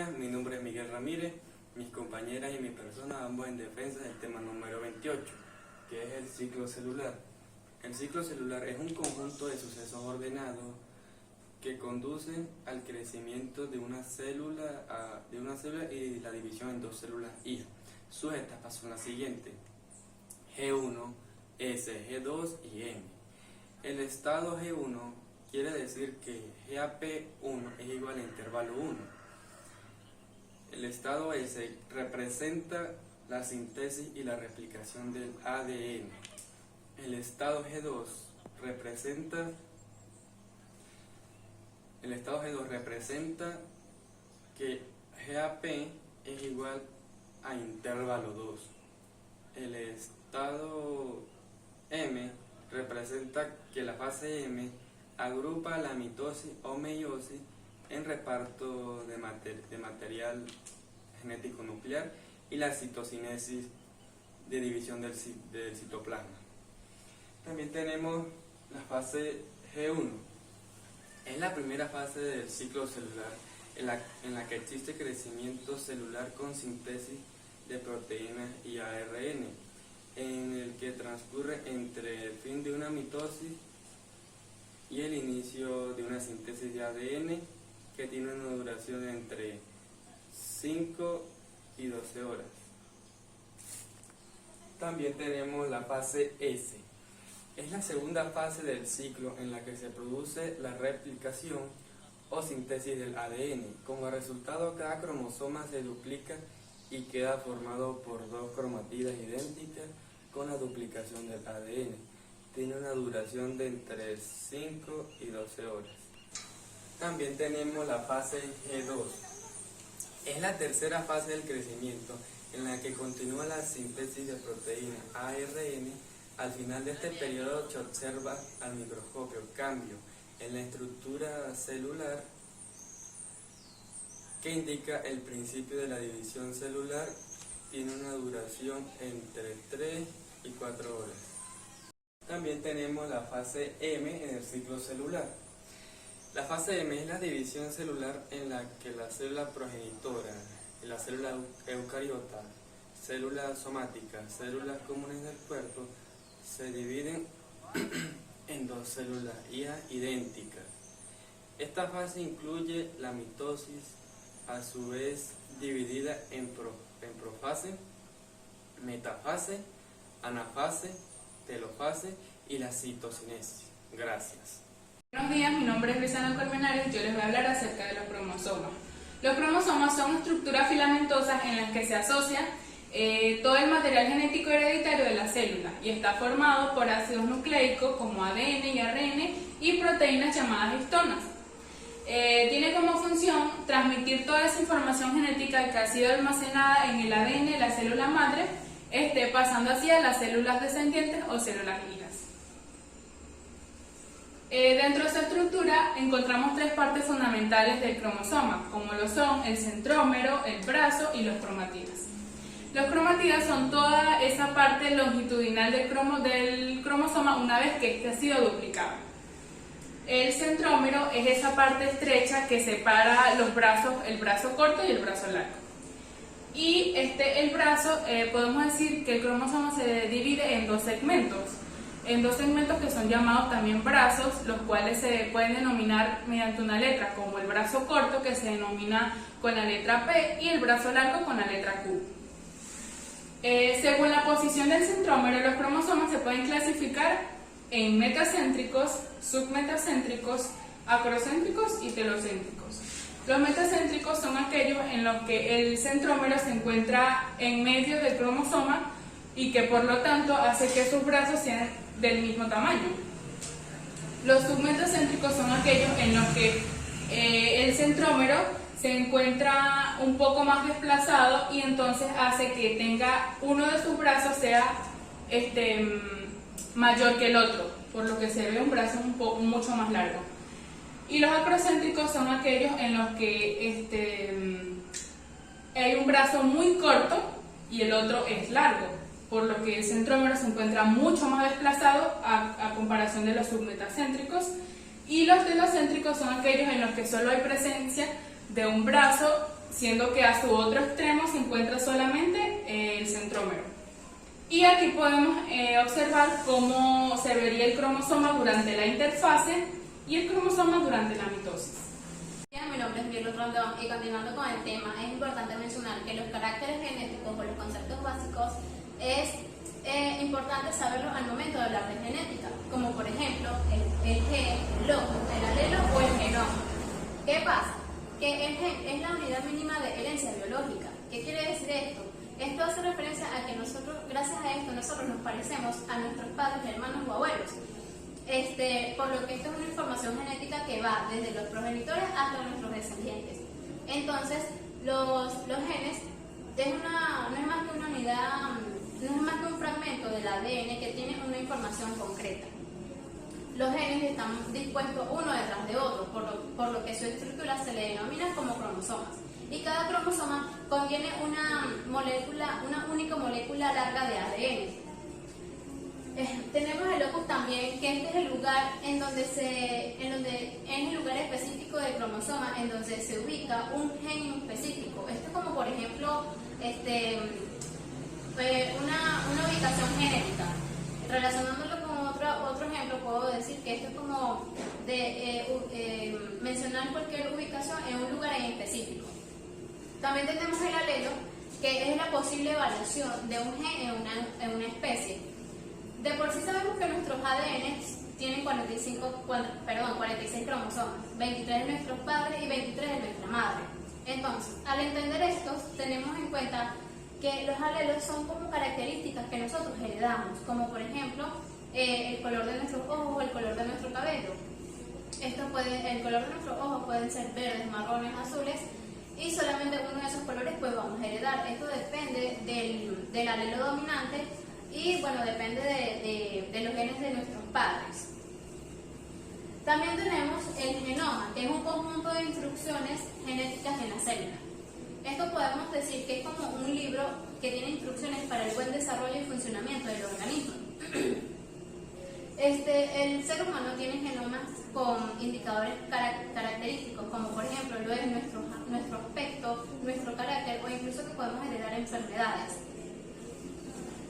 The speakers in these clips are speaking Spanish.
días, mi nombre es Miguel Ramírez, mis compañeras y mi persona vamos en defensa del tema número 28, que es el ciclo celular. El ciclo celular es un conjunto de sucesos ordenados que conducen al crecimiento de una célula y la división en dos células hijas. Sus etapas son las siguientes: G1, S, G2 y M. El estado G1 quiere decir que GAP1 es igual a intervalo 1. El estado S representa la síntesis y la replicación del ADN. El estado G2 representa que GAP es igual a intervalo 2. El estado M representa que la fase M agrupa la mitosis o meiosis en reparto de material genético nuclear y la citocinesis de división del citoplasma. También tenemos la fase G1. Es la primera fase del ciclo celular en la que existe crecimiento celular con síntesis de proteínas y ARN, en el que transcurre entre el fin de una mitosis y el inicio de una síntesis de ADN que tiene una duración de entre 5 y 12 horas. También tenemos la fase S. Es la segunda fase del ciclo en la que se produce la replicación o síntesis del ADN. Como resultado, cada cromosoma se duplica y queda formado por dos cromatidas idénticas con la duplicación del ADN. Tiene una duración de entre 5 y 12 horas. También tenemos la fase G2. Es la tercera fase del crecimiento en la que continúa la síntesis de proteínas ARN. Al final de este periodo se observa al microscopio cambio en la estructura celular que indica el principio de la división celular. Tiene una duración entre 3 y 4 horas. También tenemos la fase M en el ciclo celular. La fase M es la división celular en la que la célula progenitora, la célula eucariota, células somáticas, células comunes del cuerpo, se dividen en dos células hijas idénticas. Esta fase incluye la mitosis, a su vez dividida en profase, metafase, anafase, telofase y la citocinesis. Gracias. Buenos días, mi nombre es Luisana Colmenares y yo les voy a hablar acerca de los cromosomas. Los cromosomas son estructuras filamentosas en las que se asocia todo el material genético hereditario de la célula y está formado por ácidos nucleicos como ADN y ARN y proteínas llamadas histonas. Tiene como función transmitir toda esa información genética que ha sido almacenada en el ADN de la célula madre, pasando así a las células descendientes o células hijas. Dentro de esta estructura encontramos tres partes fundamentales del cromosoma, como lo son el centrómero, el brazo y los cromatidas. Los cromatidas son toda esa parte longitudinal del cromosoma una vez que este ha sido duplicado. El centrómero es esa parte estrecha que separa los brazos, el brazo corto y el brazo largo. Y el brazo, podemos decir que el cromosoma se divide en dos segmentos que son llamados también brazos, los cuales se pueden denominar mediante una letra, como el brazo corto, que se denomina con la letra P, y el brazo largo con la letra Q. Según la posición del centrómero, los cromosomas se pueden clasificar en metacéntricos, submetacéntricos, acrocéntricos y telocéntricos. Los metacéntricos son aquellos en los que el centrómero se encuentra en medio del cromosoma y que por lo tanto hace que sus brazos sean del mismo tamaño. Los submetacéntricos son aquellos en los que el centrómero se encuentra un poco más desplazado y entonces hace que tenga uno de sus brazos sea mayor que el otro, por lo que se ve un brazo mucho más largo. Y los acrocéntricos son aquellos en los que hay un brazo muy corto y el otro es largo, por lo que el centrómero se encuentra mucho más desplazado a comparación de los submetacéntricos. Y los telocéntricos son aquellos en los que solo hay presencia de un brazo siendo que a su otro extremo se encuentra solamente el centrómero. Y aquí podemos observar cómo se vería el cromosoma durante la interfase y el cromosoma durante la mitosis. Mi nombre es Mirlo Rondón y continuando con el tema, es importante mencionar que los caracteres genéticos o los conceptos básicos es importante saberlo al momento de hablar de genética, como por ejemplo el gen, el logo, el alelo o el genoma. ¿Qué pasa? Que el gen es la unidad mínima de herencia biológica. ¿Qué quiere decir esto? Esto hace referencia a que nosotros, gracias a esto, nosotros nos parecemos a nuestros padres, hermanos o abuelos. Por lo que esto es una información genética que va desde los progenitores hasta nuestros descendientes. Entonces, los genes no es más que una unidad, no es más que un fragmento del ADN que tiene una información concreta. Los genes están dispuestos uno detrás de otro, por lo que su estructura se le denomina como cromosomas. Y cada cromosoma contiene una única molécula larga de ADN. Tenemos el locus también, que este es el lugar es el lugar específico del cromosoma en donde se ubica un gen específico. Esto es como por ejemplo una ubicación genética. Relacionándolo con otro ejemplo, puedo decir que esto es como mencionar cualquier ubicación en un lugar en específico. También tenemos el alelo, que es la posible variación de un gen en una especie. De por sí sabemos que nuestros ADN tienen 46 cromosomas, 23 de nuestros padres y 23 de nuestra madre. Entonces, al entender esto, tenemos en cuenta que los alelos son como características que nosotros heredamos, como por ejemplo el color de nuestros ojos o el color de nuestro cabello. El color de nuestros ojos pueden ser verdes, marrones, azules, y solamente uno de esos colores pues vamos a heredar. Esto depende del alelo dominante y bueno, depende de los genes de nuestros padres. También tenemos el genoma, que es un conjunto de instrucciones genéticas en la célula. Esto podemos decir que es como un libro que tiene instrucciones para el buen desarrollo y funcionamiento del organismo. El ser humano tiene genomas con indicadores característicos, como por ejemplo lo es nuestro aspecto, nuestro carácter o incluso que podemos heredar enfermedades.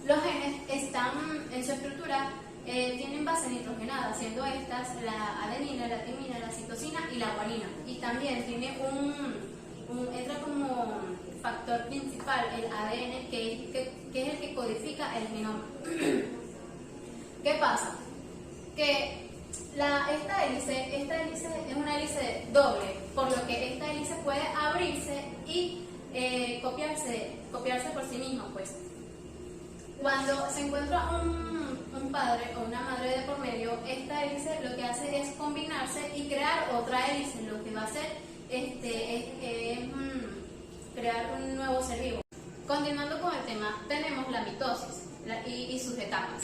Los genes están en su estructura, tienen base nitrogenada, siendo estas la adenina, la timina, la citosina y la guanina. Y también tiene entra como factor principal el ADN, que es el que codifica el genoma. ¿Qué pasa? Que esta hélice es una hélice doble, por lo que esta hélice puede abrirse y copiarse por sí misma, pues. Cuando se encuentra un padre o una madre de por medio, esta hélice lo que hace es combinarse y crear otra hélice. Lo que va a hacer es crear un nuevo ser vivo. Continuando con el tema, tenemos la mitosis y sus etapas.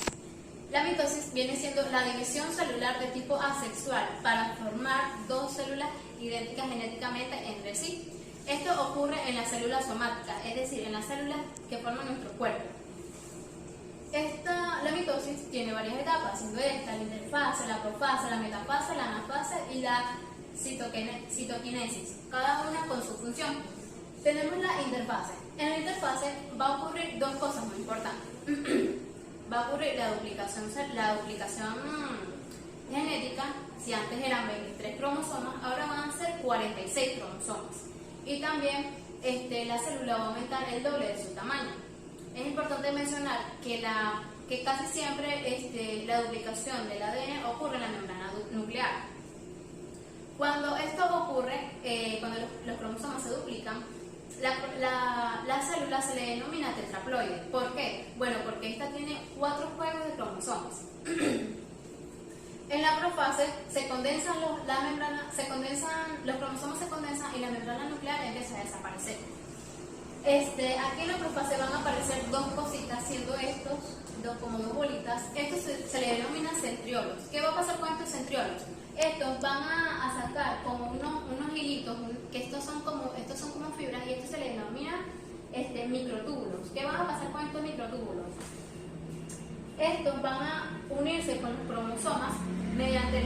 La mitosis viene siendo la división celular de tipo asexual para formar dos células idénticas genéticamente entre sí. Esto ocurre en la célula somática, es decir, en las células que forman nuestro cuerpo. La mitosis tiene varias etapas, siendo esta la interfase, la profase, la metafase, la anafase y la citoquinesis, cada una con su función. Tenemos la interfase. En la interfase va a ocurrir dos cosas muy importantes. Va a ocurrir la duplicación genética. Si antes eran 23 cromosomas, ahora van a ser 46 cromosomas. Y también la célula va a aumentar el doble de su tamaño. Es importante mencionar que casi siempre la duplicación del ADN ocurre en la membrana nuclear. Cuando esto ocurre, cuando los cromosomas se duplican, la célula se le denomina tetraploide. ¿Por qué? Bueno, porque esta tiene 4 juegos de cromosomas. En la profase los cromosomas se condensan y la membrana nuclear empieza a desaparecer. Aquí en la profase van a aparecer dos cositas, siendo como dos bolitas. Estos se le denominan centriolos. ¿Qué va a pasar con estos centriolos? Estos van a sacar como unos hilitos, que estos son como fibras, y estos se le denominan microtúbulos. ¿Qué van a pasar con estos microtúbulos? Estos van a unirse con los cromosomas mediante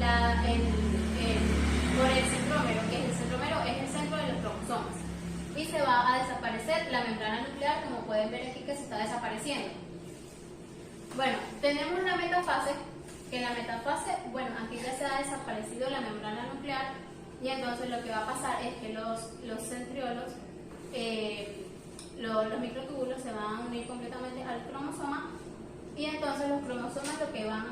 por el centrómero, que el centrómero es el centro de los cromosomas, y se va desaparecer la membrana nuclear, como pueden ver aquí que se está desapareciendo. Bueno, tenemos la metafase, que en la metafase, bueno, aquí ya se ha desaparecido la membrana nuclear, y entonces lo que va a pasar es que los centriolos, los microtúbulos se van a unir completamente al cromosoma, y entonces los cromosomas lo que van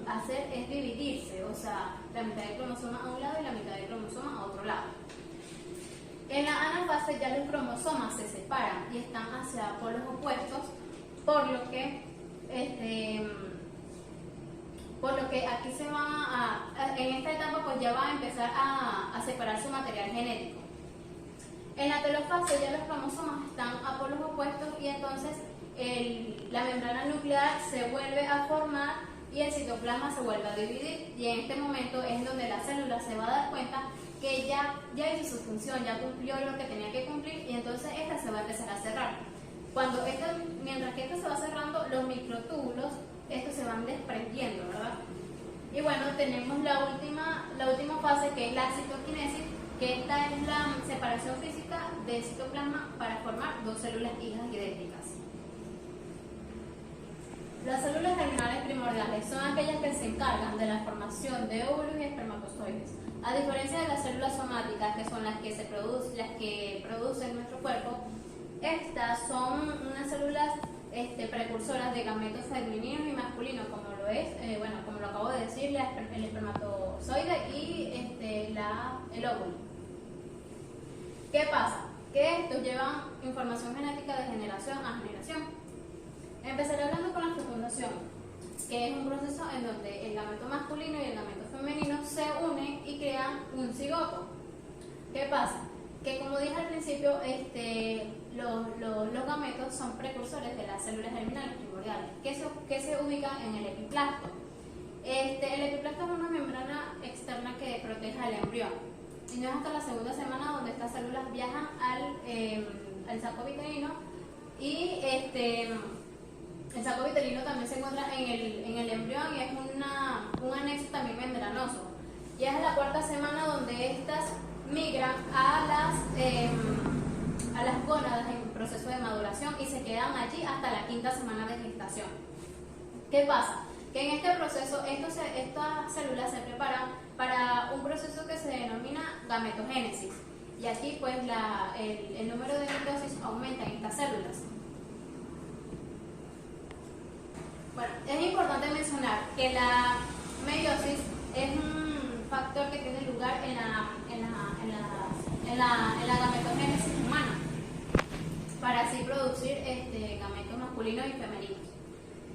a hacer es dividirse, o sea, la mitad del cromosoma a un lado y la mitad del cromosoma a otro lado. En la anafase ya los cromosomas se separan y están hacia polos opuestos, por lo que aquí se va en esta etapa pues ya va a empezar a separar su material genético. En la telofase ya los cromosomas están a polos opuestos y entonces la membrana nuclear se vuelve a formar y el citoplasma se vuelve a dividir, y en este momento es donde la célula se va a dar cuenta que ya hizo su función, ya cumplió lo que tenía que cumplir, y entonces esta se va a empezar a cerrar. Mientras que esta se va cerrando, los microtúbulos, estos se van desprendiendo, ¿verdad? Y bueno, tenemos la última fase, que es la citoquinesis, que esta es la separación física del citoplasma para formar dos células hijas idénticas. Las células germinales primordiales son aquellas que se encargan de la formación de óvulos y espermatozoides. A diferencia de las células somáticas, que son las que producen nuestro cuerpo, estas son unas células precursoras de gametos femeninos y masculinos, como lo es, como lo acabo de decir, el espermatozoide y el óvulo. ¿Qué pasa? Que estos llevan información genética de generación a generación. Empezaré hablando con la fecundación, que es un proceso en donde el gameto masculino y el gameto femenino se unen y crean un cigoto. ¿Qué pasa? Que como dije al principio, los gametos son precursores de las células germinales primordiales, que se ubican en el epiplasma. El epiplasma es una membrana externa que protege al embrión, y no es hasta la segunda semana donde estas células viajan al saco vitelino, y el saco vitelino también se encuentra en el embrión y es un anexo también membranoso. Y es en la cuarta semana donde estas migran a las gónadas en proceso de maduración y se quedan allí hasta la quinta semana de gestación. ¿Qué pasa? Que en este proceso estas células se preparan para un proceso que se denomina gametogénesis. Y aquí pues el número de mitosis aumenta en estas células. Bueno, es importante mencionar que la meiosis es un factor que tiene lugar en la gametogénesis humana, para así producir gametos masculinos y femeninos.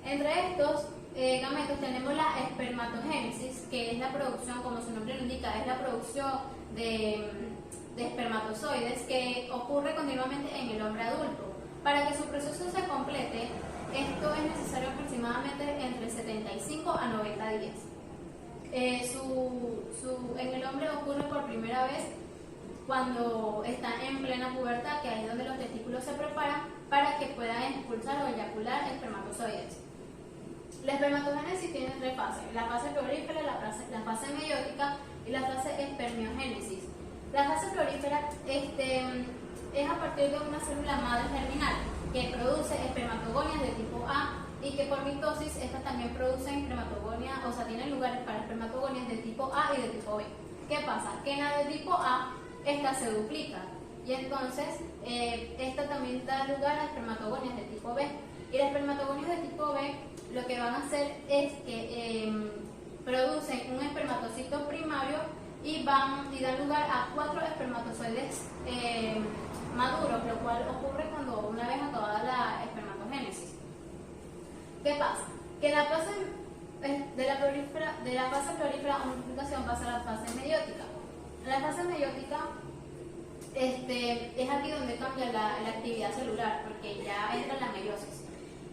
Entre estos gametos tenemos la espermatogénesis, que es la producción, como su nombre lo indica, es la producción de espermatozoides que ocurre continuamente en el hombre adulto. Para que su proceso se complete, esto es necesario aproximadamente entre 75 a 90 días. En el hombre ocurre por primera vez cuando está en plena pubertad, que ahí es donde los testículos se preparan para que puedan expulsar o eyacular espermatozoides. La espermatogénesis tiene tres fases: la fase florífera, la fase meiótica y la fase espermiogénesis. La fase florífera es a partir de una célula madre germinal que produce espermatogonias de tipo A, y que por mitosis estas también producen espermatogonias, o sea, tienen lugares para espermatogonias de tipo A y de tipo B. ¿Qué pasa? Que en la de tipo A, esta se duplica, y entonces esta también da lugar a espermatogonias de tipo B. Y las espermatogonias de tipo B lo que van a hacer es que producen un espermatocito primario y dan lugar a 4 espermatozoides maduros, lo cual ocurre cuando una vez acabada la espermatogénesis. ¿Qué pasa? Que la fase de la fase florífera a multiplicación pasa a la fase meiótica. La fase meiótica es aquí donde cambia la actividad celular, porque ya entra la meiosis.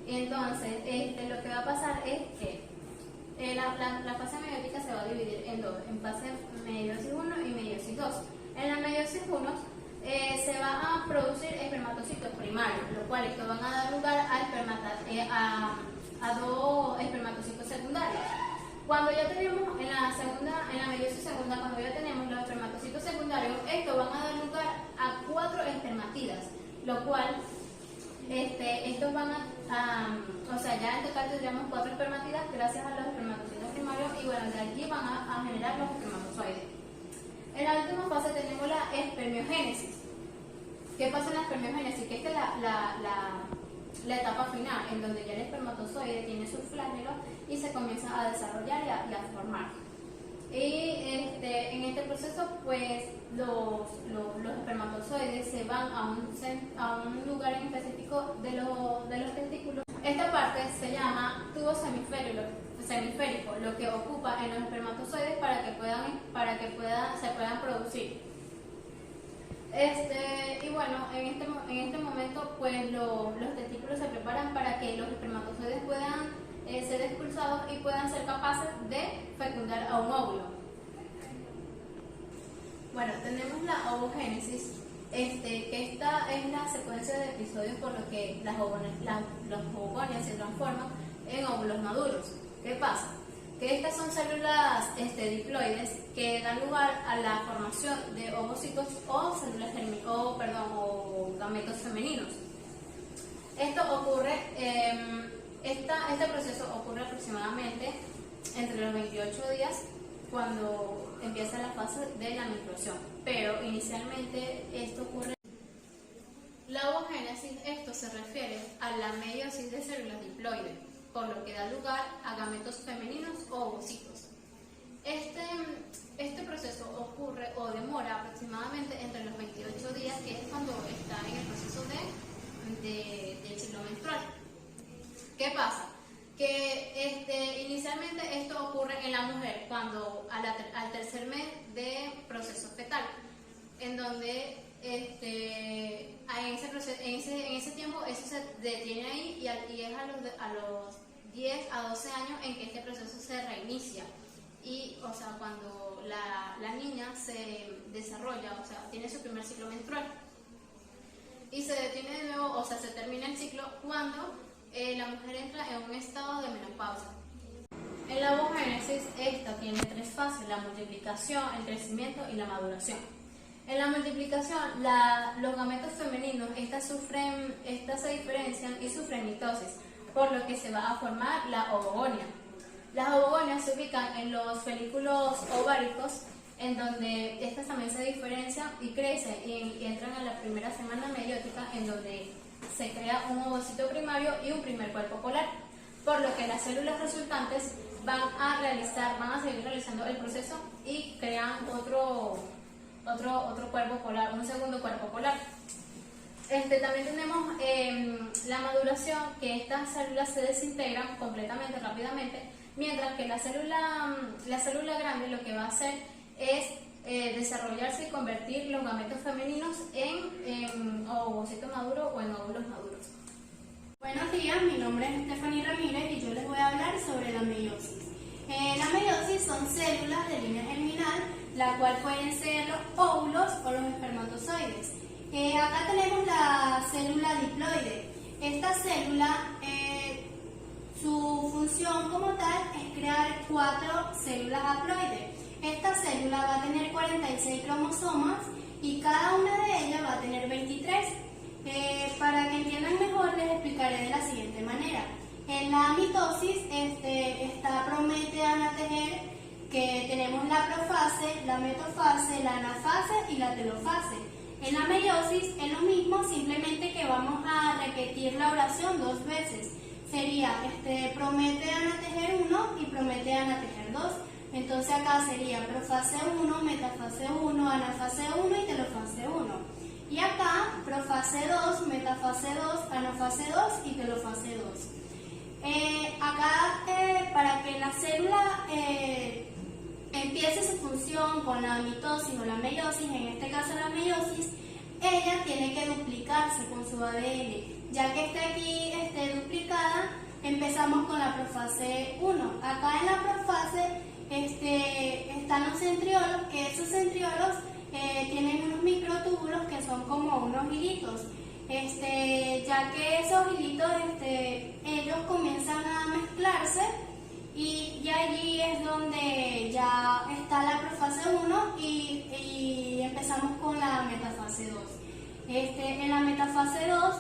Entonces, lo que va a pasar es que la fase meiótica se va a dividir en dos, en fase meiosis 1 y meiosis 2. En la meiosis 1 se va a producir espermatocitos primarios, lo cual esto van a dar lugar a dos espermatocitos secundarios. Cuando ya tenemos en la meiosis segunda, cuando ya tenemos los espermatocitos secundarios, estos van a dar lugar a 4 espermatidas, lo cual estos van o sea, ya en total tendríamos 4 espermatidas gracias a los espermatozoides primarios y bueno, de aquí van a generar los espermatozoides. En la última fase tenemos la espermiogénesis. ¿Qué pasa en la espermiogénesis? Que esta es la etapa final, en donde ya el espermatozoide tiene sus flagelos y se comienza a desarrollar y a formar. Y en este proceso, pues los espermatozoides se van a un lugar en específico de los testículos. Esta parte se llama tubo semiférico, lo que ocupa en los espermatozoides para que se puedan producir. Y bueno, en este momento, pues los testículos se preparan para que los espermatozoides puedan ser expulsados y puedan ser capaces de fecundar a un óvulo. Bueno, tenemos la ovogénesis, que esta es la secuencia de episodios por los que los ovogonias se transforman en óvulos maduros. ¿Qué pasa? Que estas son células diploides que dan lugar a la formación de ovocitos o células o gametos femeninos. Esto ocurre, este proceso ocurre aproximadamente entre los 28 días cuando empieza la fase de la menstruación, pero inicialmente esto ocurre. La ovogénesis, esto se refiere a la meiosis de células diploides, por lo que da lugar a gametos femeninos o ovocitos. Este proceso ocurre o demora aproximadamente entre los 28 días, que es cuando está en el proceso del ciclo menstrual. ¿Qué pasa? Que inicialmente esto ocurre en la mujer cuando al tercer mes de proceso fetal, en donde en ese tiempo eso se detiene ahí y es a los 10 a 12 años en que este proceso se reinicia y, o sea, cuando la niña se desarrolla, o sea, tiene su primer ciclo menstrual y se detiene de nuevo, o sea, se termina el ciclo cuando la mujer entra en un estado de menopausia. En la ovogénesis, esta tiene 3 fases: la multiplicación, el crecimiento y la maduración. En la multiplicación, los gametos femeninos, estas se diferencian y sufren mitosis, por lo que se va a formar la ovogonia. Las ovogonias se ubican en los folículos ováricos, en donde estas también se diferencian y crecen y entran a la primera semana meiótica, en donde se crea un ovocito primario y un primer cuerpo polar, por lo que las células resultantes van a seguir realizando el proceso y crean otro cuerpo polar, un segundo cuerpo polar. También tenemos la maduración, que estas células se desintegran completamente, rápidamente, mientras que la célula grande lo que va a hacer es desarrollarse y convertir los gametos femeninos en ovocitos maduros o en óvulos maduros. Buenos días, mi nombre es Stephanie Ramírez y yo les voy a hablar sobre la meiosis. La meiosis son células de línea germinal, la cual pueden ser los óvulos o los espermatozoides. Acá tenemos la célula diploide. Esta célula, su función como tal es crear 4 células haploides. Esta célula va a tener 46 cromosomas y cada una de ellas va a tener 23. Para que entiendan mejor, les explicaré de la siguiente manera. En la mitosis está Prométea, Anateger, que tenemos la profase, la metafase, la anafase y la telofase. En la meiosis es lo mismo, simplemente que vamos a repetir la oración 2 veces. Sería Prométea, Anateger 1 y Prométea, Anateger 2. Entonces acá sería profase 1, metafase 1, anafase 1 y telofase 1. Y acá profase 2, metafase 2, anafase 2 y telofase 2. Para que la célula empiece su función con la mitosis o la meiosis, en este caso la meiosis, ella tiene que duplicarse con su ADN. Ya que esté aquí duplicada, empezamos con la profase 1. Acá en la profase están los centriolos, que esos centriolos tienen unos microtúbulos que son como unos hilitos. Ya que esos hilitos ellos comienzan a mezclarse y allí es donde ya está la profase 1 y empezamos con la metafase 2. En la metafase 2,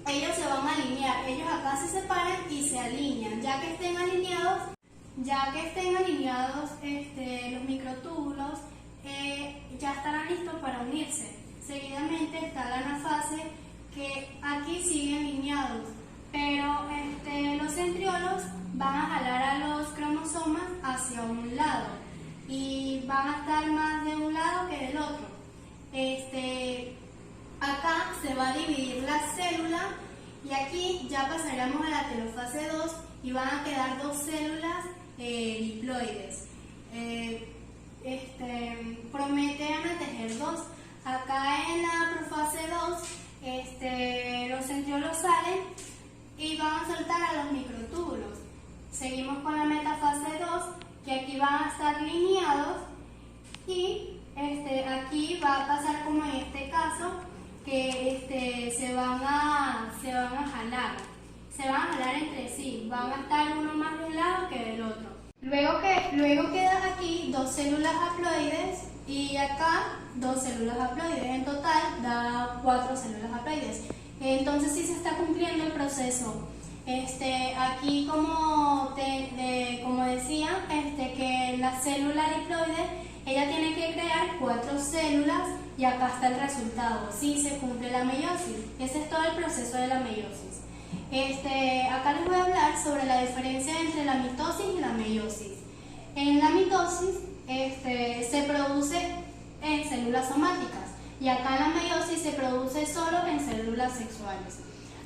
ellos se van a alinear, ellos acá se separan y se alinean, ya que estén alineados los microtúbulos, ya estarán listos para unirse. Seguidamente está la anafase, que aquí siguen alineados, pero los centriolos van a jalar a los cromosomas hacia un lado y van a estar más de un lado que del otro. Acá se va a dividir la célula y aquí ya pasaremos a la telofase 2 y van a quedar dos células diploides. Prometen a tejer dos. Acá en la profase 2, los centriolos salen y van a soltar a los microtúbulos. Seguimos con la metafase 2, que aquí van a estar lineados y aquí va a pasar como en este caso, que se van a jalar entre sí, van a estar uno más de un lado que del otro. Luego quedan aquí dos células haploides y acá dos células haploides. En total da 4 células haploides. Entonces sí se está cumpliendo el proceso. Aquí como decía, que la célula diploide, ella tiene que crear 4 células y acá está el resultado. Sí se cumple la meiosis. Ese es todo el proceso de la meiosis. Acá les voy a hablar sobre la diferencia entre la mitosis y la meiosis. En la mitosis se produce en células somáticas y acá en la meiosis se produce solo en células sexuales.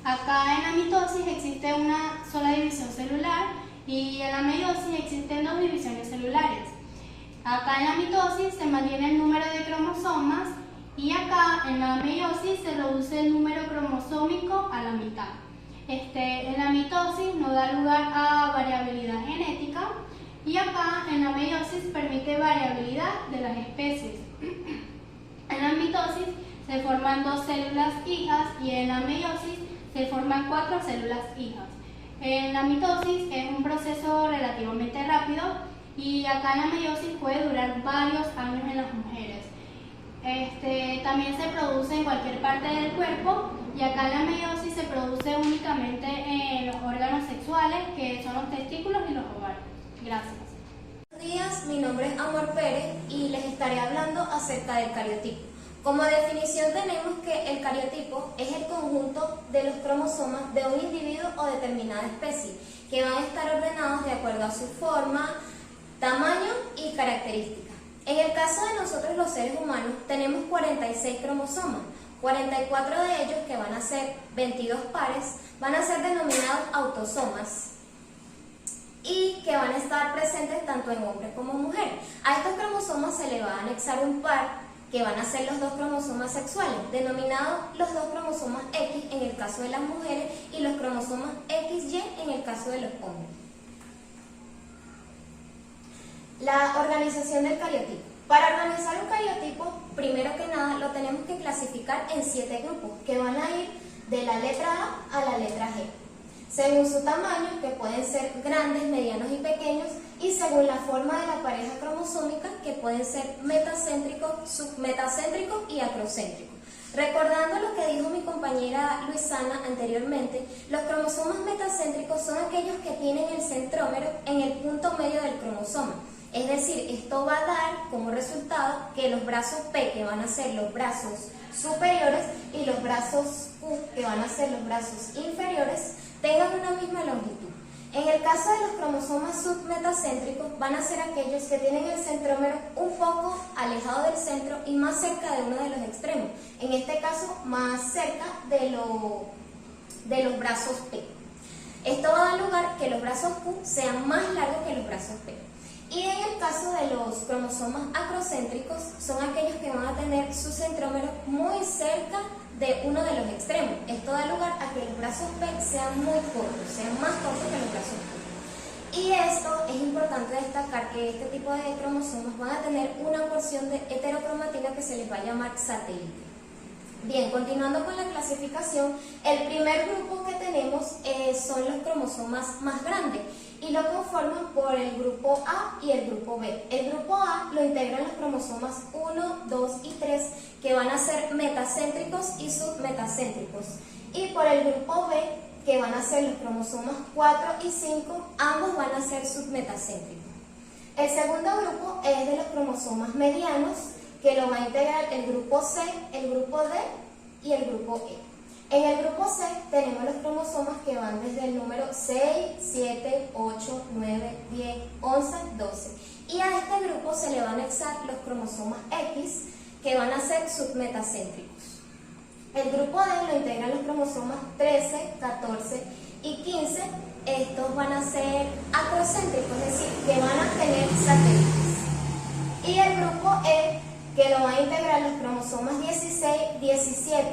Acá en la mitosis existe una sola división celular y en la meiosis existen 2 divisiones celulares. Acá en la mitosis se mantiene el número de cromosomas y acá en la meiosis se reduce el número cromosómico a la mitad. En la mitosis no da lugar a variabilidad genética y acá en la meiosis permite variabilidad de las especies. En la mitosis se forman 2 células hijas y en la meiosis se forman 4 células hijas. En la mitosis es un proceso relativamente rápido y acá en la meiosis puede durar varios años en las mujeres. También se produce en cualquier parte del cuerpo y acá en la meiosis se produce únicamente en los órganos sexuales, que son los testículos y los ovarios. Gracias. Buenos días, mi nombre es Amor Pérez y les estaré hablando acerca del cariotipo. Como definición tenemos que el cariotipo es el conjunto de los cromosomas de un individuo o determinada especie, que van a estar ordenados de acuerdo a su forma, tamaño y características. En el caso de nosotros los seres humanos tenemos 46 cromosomas, 44 de ellos, que van a ser 22 pares, van a ser denominados autosomas y que van a estar presentes tanto en hombres como en mujeres. A estos cromosomas se le va a anexar un par que van a ser los 2 cromosomas sexuales, denominados los 2 cromosomas X en el caso de las mujeres y los cromosomas XY en el caso de los hombres. La organización del cariotipo. Para organizar un cariotipo, primero que nada lo tenemos que clasificar en 7 grupos que van a ir de la letra A a la letra G, según su tamaño, que pueden ser grandes, medianos y pequeños, y según la forma de la pareja cromosómica, que pueden ser metacéntricos, submetacéntricos y acrocéntricos. Recordando lo que dijo mi compañera Luisana anteriormente, los cromosomas metacéntricos son aquellos que tienen el centrómero en el punto medio del cromosoma. Es decir, esto va a dar como resultado que los brazos P, que van a ser los brazos superiores, y los brazos Q, que van a ser los brazos inferiores, tengan una misma longitud. En el caso de los cromosomas submetacéntricos, van a ser aquellos que tienen el centrómero un poco alejado del centro y más cerca de uno de los extremos. En este caso, más cerca de los brazos P. Esto va a dar lugar que los brazos Q sean más largos que los brazos P. Y en el caso de los cromosomas acrocéntricos, son aquellos que van a tener su centrómero muy cerca de uno de los extremos. Esto da lugar a que los brazos P sean muy cortos, sean más cortos que los brazos Q. Y esto es importante destacar, que este tipo de cromosomas van a tener una porción de heterocromatina que se les va a llamar satélite. Bien, continuando con la clasificación, el primer grupo que tenemos son los cromosomas más grandes y lo conforman por el grupo A y el grupo B. El grupo A lo integran los cromosomas 1, 2 y 3 que van a ser metacéntricos y submetacéntricos. Y por el grupo B, que van a ser los cromosomas 4 y 5, ambos van a ser submetacéntricos. El segundo grupo es de los cromosomas medianos, que lo va a integrar el grupo C, el grupo D y el grupo E. En el grupo C tenemos los cromosomas que van desde el número 6, 7, 8, 9, 10, 11, 12. Y a este grupo se le van a anexar los cromosomas X, que van a ser submetacéntricos. El grupo D lo integran los cromosomas 13, 14 y 15. Estos van a ser acrocéntricos, es decir, que van a tener satélites. Y el grupo E, que lo van a integrar los cromosomas 16, 17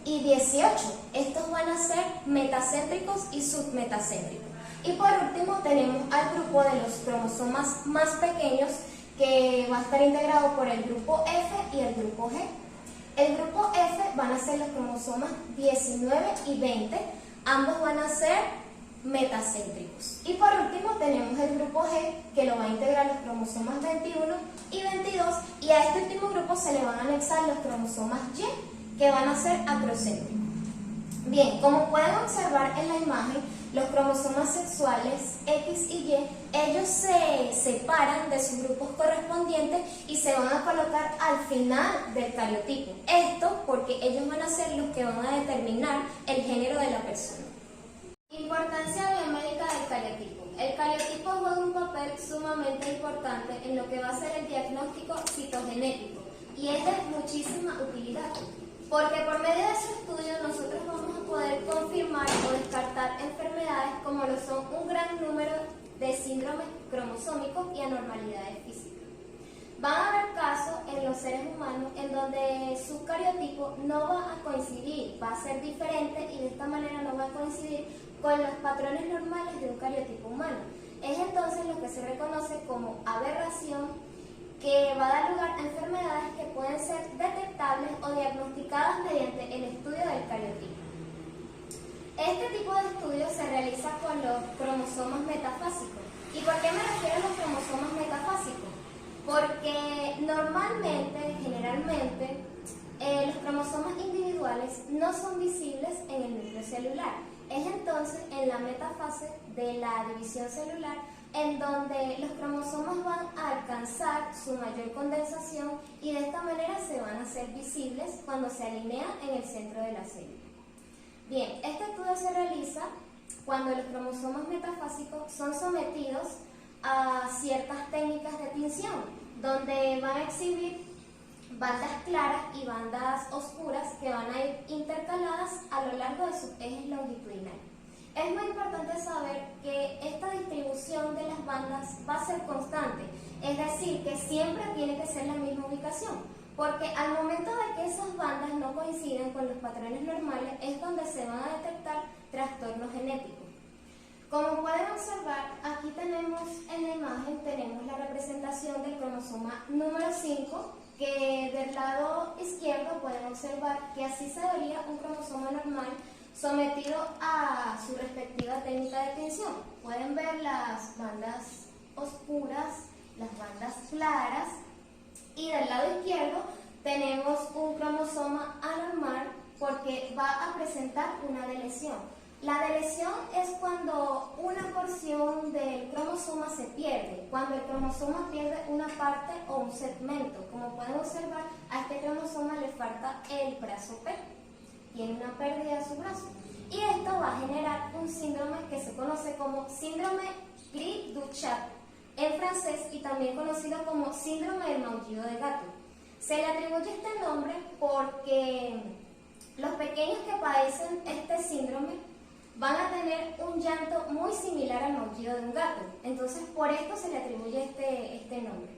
y 18. Estos van a ser metacéntricos y submetacéntricos. Y por último tenemos al grupo de los cromosomas más pequeños, que va a estar integrado por el grupo F y el grupo G. El grupo F van a ser los cromosomas 19 y 20. Ambos van a ser metacéntricos. Y por último tenemos el grupo G, que lo va a integrar los cromosomas 21 y 22, y a este último grupo se le van a anexar los cromosomas Y, que van a ser acrocéntricos. Bien, como pueden observar en la imagen, los cromosomas sexuales X y Y, ellos se separan de sus grupos correspondientes y se van a colocar al final del cariotipo. Esto porque ellos van a ser los que van a determinar el género de la persona. Importancia biomédica del cariotipo. El cariotipo juega un papel sumamente importante en lo que va a ser el diagnóstico citogenético y es de muchísima utilidad, porque por medio de su estudio nosotros vamos a poder confirmar o descartar enfermedades como lo son un gran número de síndromes cromosómicos y anormalidades físicas. Van a haber casos en los seres humanos en donde su cariotipo no va a coincidir, va a ser diferente y de esta manera no va a coincidir con los patrones normales de un cariotipo humano. Es entonces lo que se reconoce como aberración, que va a dar lugar a enfermedades que pueden ser detectables o diagnosticadas mediante el estudio del cariotipo. Este tipo de estudio se realiza con los cromosomas metafásicos. ¿Y por qué me refiero a los cromosomas metafásicos? Porque normalmente, generalmente, los cromosomas individuales no son visibles en el núcleo celular. Es entonces en la metafase de la división celular en donde los cromosomas van a alcanzar su mayor condensación y de esta manera se van a hacer visibles cuando se alinean en el centro de la célula. Bien, este estudio se realiza cuando los cromosomas metafásicos son sometidos a ciertas técnicas de tinción, donde van a exhibir bandas claras y bandas oscuras que van a ir intercaladas a lo largo de sus ejes longitudinales. Es muy importante saber que esta distribución de las bandas va a ser constante, es decir, que siempre tiene que ser la misma ubicación, porque al momento de que esas bandas no coinciden con los patrones normales es donde se van a detectar trastornos genéticos. Como pueden observar, aquí tenemos en la imagen la representación del cromosoma número 5, que del lado izquierdo pueden observar que así se vería un cromosoma normal sometido a su respectiva técnica de tinción. Pueden ver las bandas oscuras, las bandas claras, y del lado izquierdo tenemos un cromosoma anormal porque va a presentar una deleción. La deleción es cuando una porción del cromosoma se pierde, cuando el cromosoma pierde una parte o un segmento. Como pueden observar, a este cromosoma le falta el brazo P, tiene una pérdida de su brazo. Y esto va a generar un síndrome que se conoce como síndrome Cri-du-Chat en francés y también conocido como síndrome del maullido de gato. Se le atribuye este nombre porque los pequeños que padecen este síndrome van a tener un llanto muy similar al maullido de un gato. Entonces, por esto se le atribuye este nombre.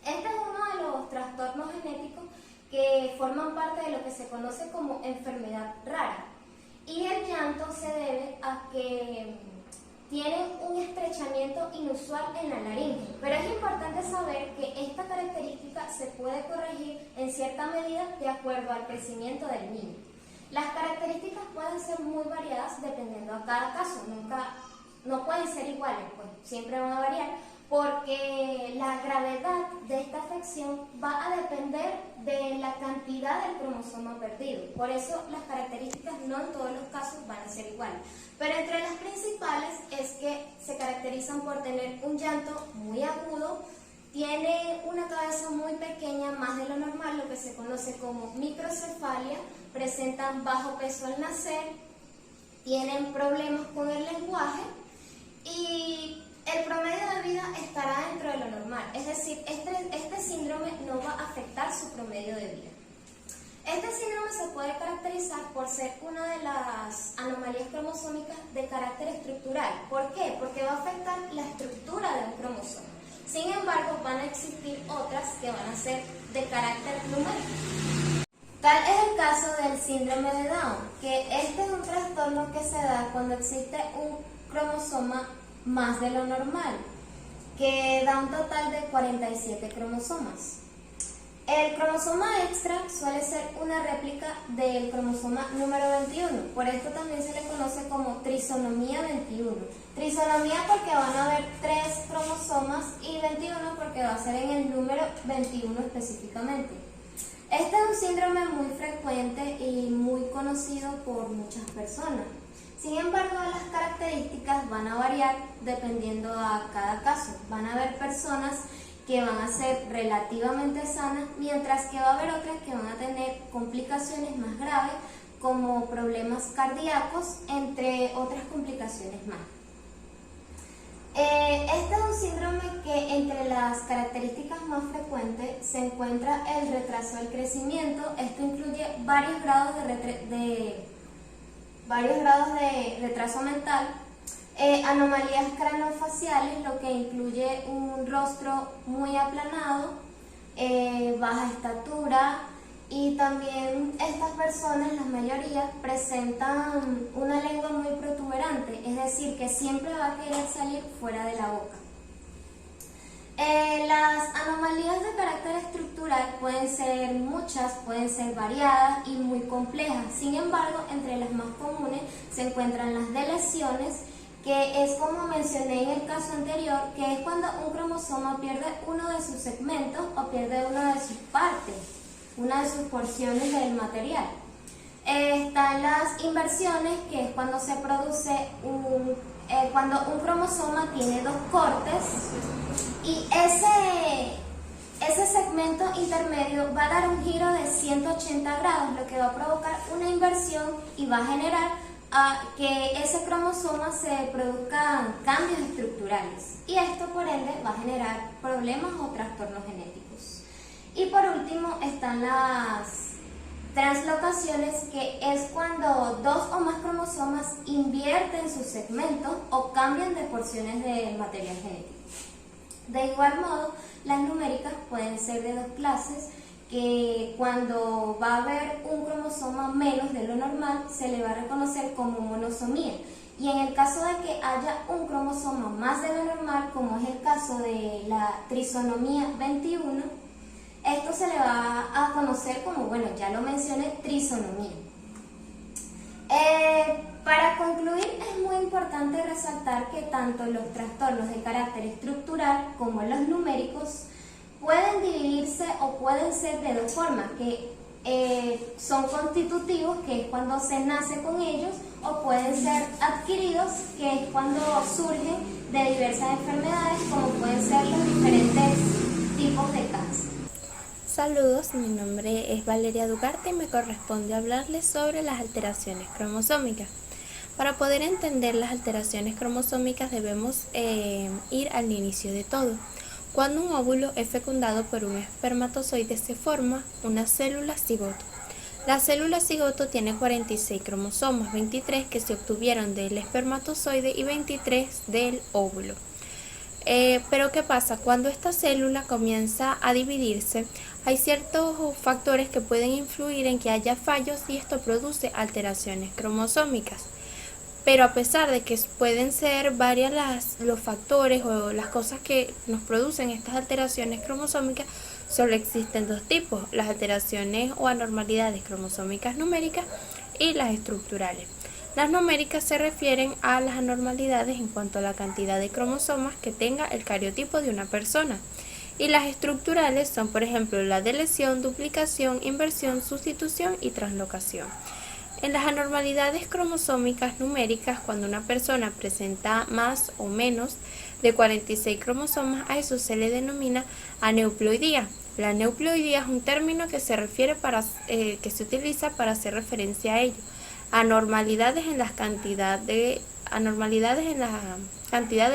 Este es uno de los trastornos genéticos que forman parte de lo que se conoce como enfermedad rara. Y el llanto se debe a que tienen un estrechamiento inusual en la laringe, pero es importante saber que esta característica se puede corregir en cierta medida de acuerdo al crecimiento del niño. Las características pueden ser muy variadas dependiendo a cada caso, no pueden ser iguales, pues siempre van a variar, porque la gravedad de esta afección va a depender de la cantidad del cromosoma perdido. Por eso las características no en todos los casos van a ser iguales. Pero entre las principales es que se caracterizan por tener un llanto muy agudo, tiene una cabeza muy pequeña, más de lo normal, lo que se conoce como microcefalia, presentan bajo peso al nacer, tienen problemas con el lenguaje y el promedio de vida estará dentro de lo normal, es decir, este síndrome no va a afectar su promedio de vida. Este síndrome se puede caracterizar por ser una de las anomalías cromosómicas de carácter estructural. ¿Por qué? Porque va a afectar la estructura de un cromosoma. Sin embargo, van a existir otras que van a ser de carácter numérico. Tal es el caso del síndrome de Down, que este es un trastorno que se da cuando existe un cromosoma más de lo normal, que da un total de 47 cromosomas. El cromosoma extra suele ser una réplica del cromosoma número 21, por esto también se le conoce como trisonomía 21. Trisonomía porque van a haber 3 cromosomas y 21 porque va a ser en el número 21 específicamente. Este es un síndrome muy frecuente y muy conocido por muchas personas. Sin embargo, las características van a variar dependiendo a cada caso. Van a haber personas que van a ser relativamente sanas, mientras que va a haber otras que van a tener complicaciones más graves, como problemas cardíacos, entre otras complicaciones más. Este es un síndrome que entre las características más frecuentes se encuentra el retraso del crecimiento. Esto incluye varios grados de retraso mental, anomalías craneofaciales, lo que incluye un rostro muy aplanado, baja estatura, y también estas personas, la mayoría, presentan una lengua muy protuberante, es decir, que siempre va a querer salir fuera de la boca. Las anomalías de carácter estructural pueden ser muchas, pueden ser variadas y muy complejas. Sin embargo, entre las más comunes se encuentran las deleciones, que es como mencioné en el caso anterior, que es cuando un cromosoma pierde uno de sus segmentos o pierde una de sus partes, una de sus porciones del material. Están las inversiones, que es cuando se produce cuando un cromosoma tiene 2 cortes y ese segmento intermedio va a dar un giro de 180 grados, lo que va a provocar una inversión y va a generar que ese cromosoma se produzcan cambios estructurales, y esto por ende va a generar problemas o trastornos genéticos. Y por último están las translocaciones, que es cuando 2 o más cromosomas invierten sus segmentos o cambian de porciones del material genético. De igual modo, las numéricas pueden ser de 2 clases, que cuando va a haber un cromosoma menos de lo normal se le va a reconocer como monosomía, y en el caso de que haya un cromosoma más de lo normal, como es el caso de la trisonomía 21, esto se le va a conocer como, bueno, ya lo mencioné, trisonomía. Para concluir, es muy importante resaltar que tanto los trastornos de carácter estructural como los numéricos pueden dividirse o pueden ser de 2 formas, que son constitutivos, que es cuando se nace con ellos, o pueden ser adquiridos, que es cuando surgen de diversas enfermedades, como pueden ser los diferentes tipos de cáncer. Saludos, mi nombre es Valeria Ducarte y me corresponde hablarles sobre las alteraciones cromosómicas. Para poder entender las alteraciones cromosómicas debemos ir al inicio de todo. Cuando un óvulo es fecundado por un espermatozoide se forma una célula cigoto. La célula cigoto tiene 46 cromosomas, 23 que se obtuvieron del espermatozoide y 23 del óvulo. Pero ¿qué pasa? Cuando esta célula comienza a dividirse, hay ciertos factores que pueden influir en que haya fallos y esto produce alteraciones cromosómicas. pero a pesar de que pueden ser varias los factores o las cosas que nos producen estas alteraciones cromosómicas, solo existen dos tipos: las alteraciones o anormalidades cromosómicas numéricas y las estructurales. Las numéricas se refieren a las anormalidades en cuanto a la cantidad de cromosomas que tenga el cariotipo de una persona. Y las estructurales son, por ejemplo, la deleción, duplicación, inversión, sustitución y translocación. En las anormalidades cromosómicas numéricas, cuando una persona presenta más o menos de 46 cromosomas, a eso se le denomina aneuploidía. La aneuploidía es un término que se utiliza para hacer referencia a ello. Anormalidades en la cantidad de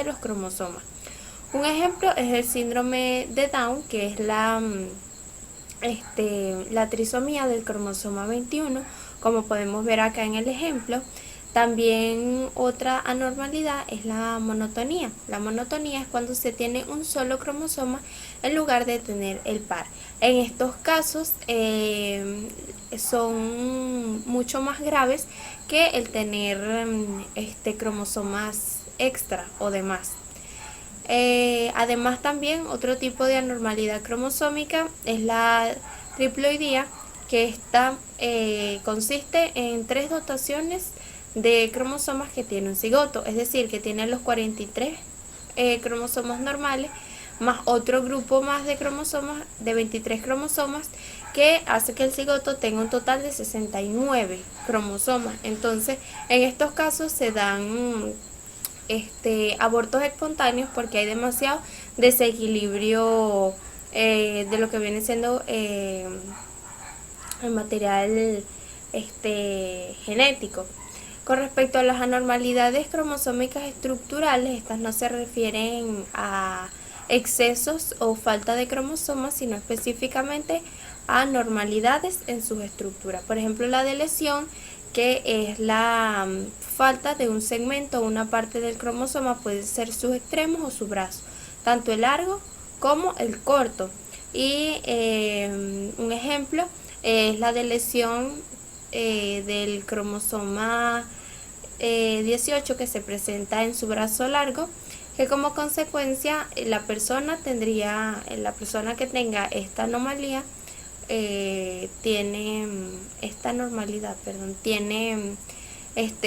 los cromosomas. Un ejemplo es el síndrome de Down, que es la trisomía del cromosoma 21, como podemos ver acá en el ejemplo. También otra anormalidad es la monotonía. La monotonía es cuando se tiene un solo cromosoma en lugar de tener el par. En estos casos son mucho más graves que el tener cromosomas extra o demás. Además, también otro tipo de anormalidad cromosómica es la triploidía, que esta consiste en 3 dotaciones de cromosomas que tiene un cigoto, es decir, que tiene los 43 cromosomas normales más otro grupo más de cromosomas, de 23 cromosomas, que hace que el cigoto tenga un total de 69 cromosomas. Entonces, en estos casos se dan abortos espontáneos porque hay demasiado desequilibrio de lo que viene siendo el material genético. Con respecto a las anormalidades cromosómicas estructurales, estas no se refieren a excesos o falta de cromosomas, sino específicamente a anormalidades en sus estructuras. Por ejemplo, la deleción, que es la falta de un segmento o una parte del cromosoma, puede ser sus extremos o su brazo, tanto el largo como el corto. Y un ejemplo es la deleción del cromosoma 18, que se presenta en su brazo largo, que como consecuencia la persona que tenga esta anomalía tiene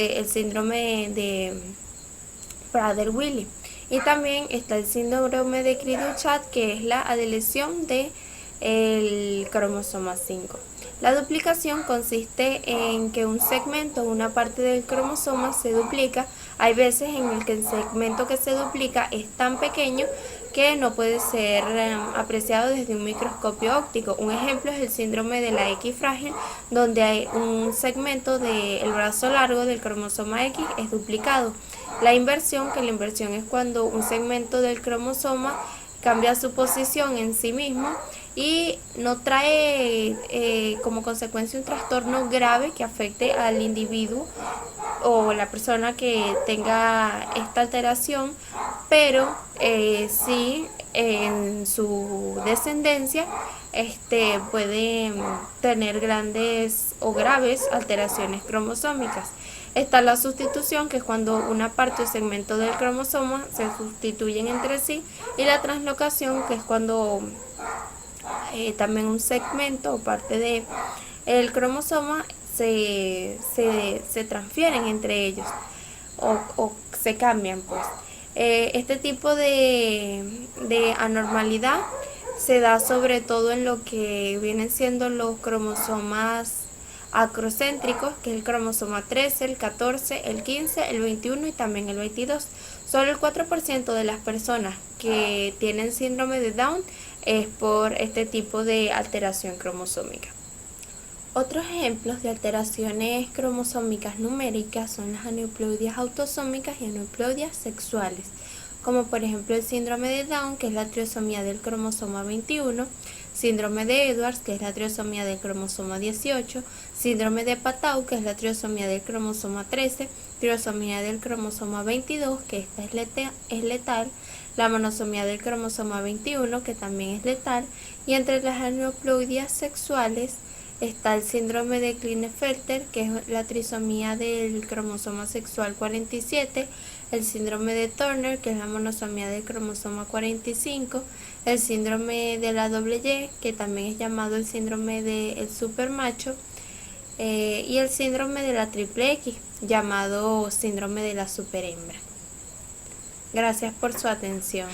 el síndrome de Prader-Willi. Y también está el síndrome de Cri-du-Chat, que es la adeleción del cromosoma 5. La duplicación consiste en que un segmento o una parte del cromosoma se duplica. Hay veces en el que el segmento que se duplica es tan pequeño que no puede ser apreciado desde un microscopio óptico. Un ejemplo es el síndrome de la X frágil, donde hay un segmento del brazo largo del cromosoma X es duplicado. La inversión es cuando un segmento del cromosoma cambia su posición en sí mismo y no trae como consecuencia un trastorno grave que afecte al individuo o la persona que tenga esta alteración, pero sí en su descendencia puede tener grandes o graves alteraciones cromosómicas. Está la sustitución, que es cuando una parte o segmento del cromosoma se sustituyen entre sí, y la translocación, que es cuando también un segmento o parte del cromosoma se transfieren entre ellos o se cambian, pues. Este tipo de anormalidad se da sobre todo en lo que vienen siendo los cromosomas acrocéntricos, que es el cromosoma 13, el 14, el 15, el 21 y también el 22. Solo el 4% de las personas que tienen síndrome de Down es por este tipo de alteración cromosómica. Otros ejemplos de alteraciones cromosómicas numéricas son las aneuploidias autosómicas y aneuploidias sexuales, como por ejemplo el síndrome de Down, que es la triosomía del cromosoma 21, síndrome de Edwards, que es la triosomía del cromosoma 18, síndrome de Patau, que es la triosomía del cromosoma 13, triosomía del cromosoma 22, que esta es letal, la monosomía del cromosoma 21, que también es letal, y entre las aneuploidias sexuales Está el síndrome de Klinefelter, que es la trisomía del cromosoma sexual 47, el síndrome de Turner, que es la monosomía del cromosoma 45, el síndrome de la Y, que también es llamado el síndrome del supermacho, y el síndrome de la triple X, llamado síndrome de la superhembra. Gracias por su atención.